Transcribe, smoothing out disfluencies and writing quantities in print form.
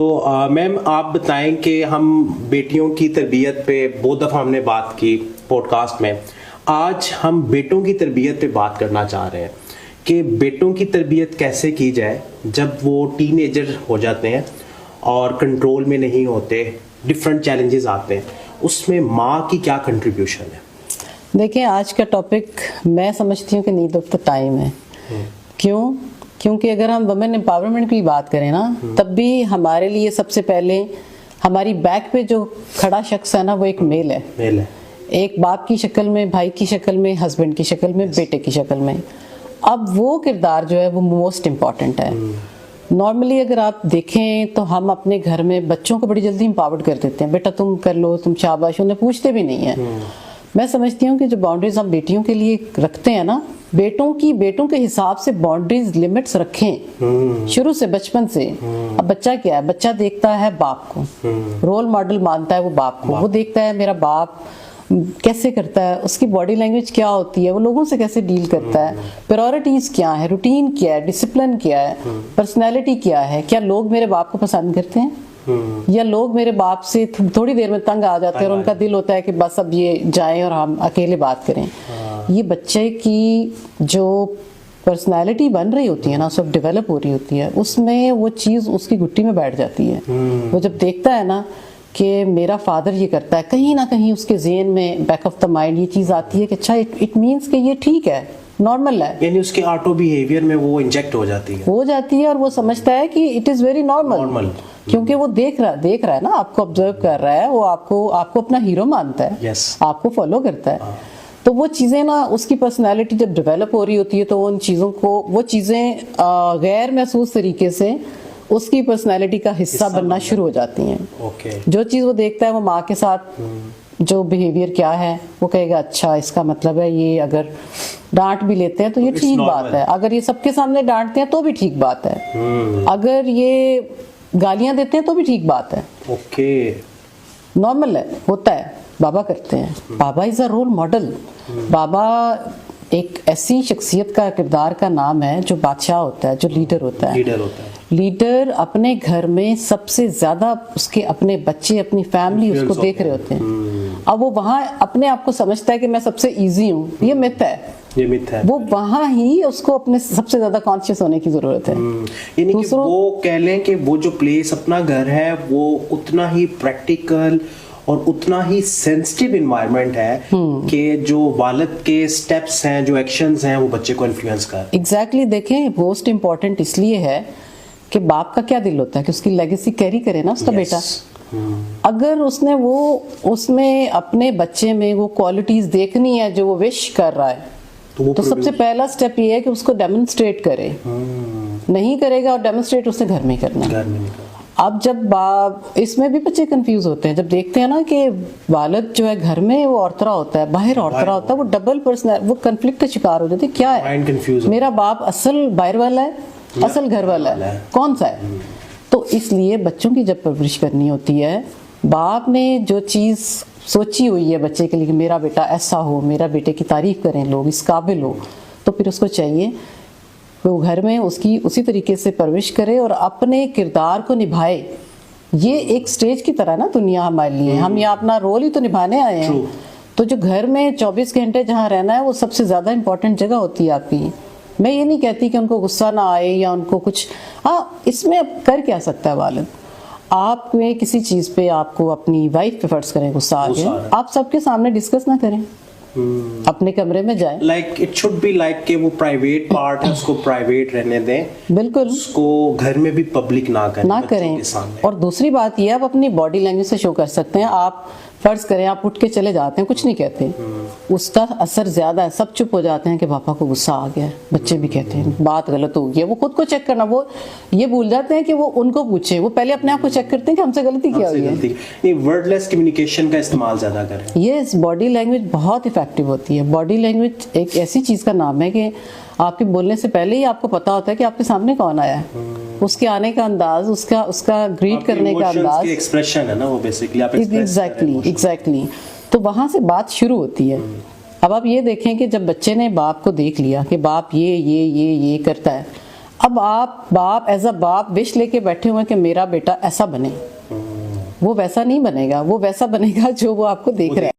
تو میم آپ بتائیں کہ ہم بیٹیوں کی تربیت پہ بہت دفعہ ہم نے بات کی پوڈ کاسٹ میں. آج ہم بیٹوں کی تربیت پہ بات کرنا چاہ رہے ہیں کہ بیٹوں کی تربیت کیسے کی جائے جب وہ ٹین ایجر ہو جاتے ہیں اور کنٹرول میں نہیں ہوتے, ڈفرینٹ چیلنجز آتے ہیں, اس میں ماں کی کیا کنٹریبیوشن ہے؟ دیکھیں, آج کا ٹاپک میں سمجھتی ہوں کہ نیڈ آف دا ٹائم ہے. کیونکہ اگر ہم ویمن امپاورمنٹ کی بات کریں نا, تب بھی ہمارے لیے سب سے پہلے ہماری بیک پہ جو کھڑا شخص ہے نا, وہ ایک میل ہے. ایک باپ کی شکل میں, بھائی کی شکل میں, ہسبینڈ کی شکل میں, بیٹے کی شکل میں. اب وہ کردار جو ہے وہ موسٹ امپورٹنٹ ہے. نارملی اگر آپ دیکھیں تو ہم اپنے گھر میں بچوں کو بڑی جلدی امپاورڈ کر دیتے ہیں, بیٹا تم کر لو, تم شاباش, انہیں پوچھتے بھی نہیں ہیں. میں سمجھتی ہوں کہ جو باؤنڈریز ہم بیٹیوں کے لیے رکھتے ہیں نا, بیٹوں کے حساب سے باؤنڈریز لمٹس رکھیں شروع سے, بچپن سے. اب بچہ کیا ہے, بچہ دیکھتا ہے باپ کو, رول ماڈل مانتا ہے وہ باپ کو. وہ دیکھتا ہے میرا باپ کیسے کرتا ہے, اس کی باڈی لینگویج کیا ہوتی ہے, وہ لوگوں سے کیسے ڈیل کرتا ہے, پرائورٹیز کیا ہے, روٹین کیا ہے, ڈسپلن کیا ہے, پرسنالٹی کیا ہے, کیا لوگ میرے باپ کو پسند کرتے ہیں یا لوگ میرے باپ سے تھوڑی دیر میں تنگ آ جاتے ہیں اور ان کا دل ہوتا ہے کہ بس اب یہ جائیں اور ہم اکیلے بات کریں. یہ بچے کی جو پرسنالٹی بن رہی ہوتی ہے نا, سب ڈیولپ ہو رہی ہوتی ہے, اس میں وہ چیز اس کی گٹی میں بیٹھ جاتی ہے. وہ جب دیکھتا ہے نا کہ میرا فادر یہ کرتا ہے, کہیں نہ کہیں اس کے ذہن میں بیک آف دا مائنڈ یہ چیز آتی ہے کہ اچھا اٹ مینس کہ یہ ٹھیک ہے, نارمل ہے. یعنی اس کے آٹو بیہیویئر میں وہ انجیکٹ ہو جاتی ہے اور وہ سمجھتا ہے کہ اٹ از ویری نارمل, کیونکہ وہ دیکھ رہا ہے نا, آپ کو آبزرو کر رہا ہے, وہ آپ کو اپنا ہیرو مانتا ہے, آپ کو فالو کرتا ہے. تو وہ چیزیں نا, اس کی پرسنالٹی جب ڈیولپ ہو رہی ہوتی ہے تو ان چیزوں کو, وہ چیزیں غیر محسوس طریقے سے اس کی پرسنالٹی کا حصہ بننا شروع ہو جاتی ہیں. جو چیز وہ دیکھتا ہے, وہ ماں کے ساتھ جو بیہیویئر کیا ہے, وہ کہے گا اچھا اس کا مطلب ہے یہ اگر ڈانٹ بھی لیتے ہیں تو یہ ٹھیک بات ہے, اگر یہ سب کے سامنے ڈانٹتے ہیں تو بھی ٹھیک بات ہے, اگر یہ گالیاں دیتے ہیں تو بھی ٹھیک بات ہے. نارمل ہے, ہوتا ہے, بابا کرتے ہیں. بابا از اے رول ماڈل. بابا ایک ایسی شخصیت کا, کردار کا نام ہے جو بادشاہ ہوتا ہے, جو لیڈر ہوتا ہے. لیڈر اپنے گھر میں سب سے زیادہ اس کے اپنے بچے, اپنی فیملی اس کو دیکھ رہے ہوتے ہیں. اب وہ وہاں اپنے آپ کو سمجھتا ہے کہ میں سب سے ایزی ہوں, یہ مت ہے. وہ وہاں ہی اس کو اپنے سب سے زیادہ کانشیس ہونے کی ضرورت ہے. یعنی کہ وہ کہہ لیں کہ وہ جو پلیس اپنا گھر ہے وہ اتنا ہی پریکٹیکل اور اتنا ہی سینسٹیو انوائرمنٹ ہے کہ جو والد کے سٹیپس ہیں, جو ایکشنز ہیں, وہ بچے کو انفلوئنس کر. ایگزیکٹلی. دیکھیں, موسٹ امپورٹنٹ اس لیے ہے کہ باپ کا کیا دل ہوتا ہے کہ اس کی لیگیسی کیری کرے نا اس کا بیٹا. اگر اس میں اپنے بچے میں وہ کوالٹیز دیکھنی ہے جو وہ وش کر رہا ہے, تو سب سے پہلا سٹیپ یہ ہے کہ اس کو ڈیمونسٹریٹ کرے. نہیں کرے گا اور ڈیمونسٹریٹ اس نے گھر میں کرنا ہے. اب جب اس میں بھی بچے کنفیوز ہوتے ہیں جب دیکھتے ہیں نا کہ والد جو ہے گھر میں وہ اور طرح ہوتا ہے, باہر اور طرح ہوتا ہے, وہ ڈبل پرسنل, وہ کنفلکٹ کا شکار ہو جاتے ہیں. کیا ہے میرا باپ اصل باہر والا ہے, اصل گھر والا ہے, کون سا ہے؟ تو اس لیے بچوں کی جب پرورش کرنی ہوتی ہے, باپ نے جو چیز سوچی ہوئی ہے بچے کے لیے کہ میرا بیٹا ایسا ہو, میرا بیٹے کی تعریف کریں لوگ, اس قابل ہو, تو پھر اس کو چاہیے وہ گھر میں اس کی اسی طریقے سے پرورش کرے اور اپنے کردار کو نبھائے. یہ ایک سٹیج کی طرح نا دنیا ہمارے لیے, ہم یہ اپنا رول ہی تو نبھانے آئے ہیں. تو جو گھر میں 24 گھنٹے جہاں رہنا ہے وہ سب سے زیادہ امپورٹنٹ جگہ ہوتی ہے آپ کی. میں یہ نہیں کہتی کہ ان کو غصہ نہ آئے یا ان کو کچھ, ہاں اس میں اب کر کیا سکتا ہے والد. آپ میں کسی چیز پہ آپ کو اپنی وائف پہ فرض کریں غصہ آ گیا, آپ سب کے سامنے ڈسکس نہ کریں, اپنے کمرے میں جائیں. Like it should be like کہ وہ پرائیویٹ پارٹ ہے, اس کو پرائیویٹ رہنے دیں. بالکل. اس کو گھر میں بھی پبلک نہ کریں. اور دوسری بات یہ, آپ اپنی باڈی لینگویج سے شو کر سکتے ہیں. آپ فرض کریں آپ اٹھ کے چلے جاتے ہیں, کچھ نہیں کہتے, اس کا اثر زیادہ ہے. سب چپ ہو جاتے ہیں کہ پاپا کو غصہ آ گیا ہے, بچے بھی کہتے ہیں بات غلط ہو گئی ہے. وہ خود کو چیک کرنا, وہ یہ بھول جاتے ہیں کہ وہ ان کو پوچھیں, وہ پہلے اپنے آپ کو چیک کرتے ہیں کہ ہم سے غلطی کیا ہوئی ہے. ورڈ لیس کمیونیکیشن کا استعمال زیادہ کریں. یس, باڈی لینگویج بہت افیکٹو ہوتی ہے. باڈی لینگویج ایک ایسی چیز کا نام ہے کہ آپ کے بولنے سے پہلے ہی آپ کو پتا ہوتا ہے کہ آپ کے سامنے کون آیا ہے, اس کے آنے کا انداز, اس کا گریٹ کرنے کا انداز, ایکسپریشن ہے نا وہ بیسیکلی آپ ایگزیکٹلی. تو وہاں سے بات شروع ہوتی ہے. اب آپ یہ دیکھیں کہ جب بچے نے باپ کو دیکھ لیا کہ باپ یہ کرتا ہے, اب اب آپ باپ ایز اے باپ وش لے کے بیٹھے ہوئے کہ میرا بیٹا ایسا بنے، وہ ویسا نہیں بنے گا، وہ ویسا بنے گا جو وہ آپ کو دیکھ رہا ہے.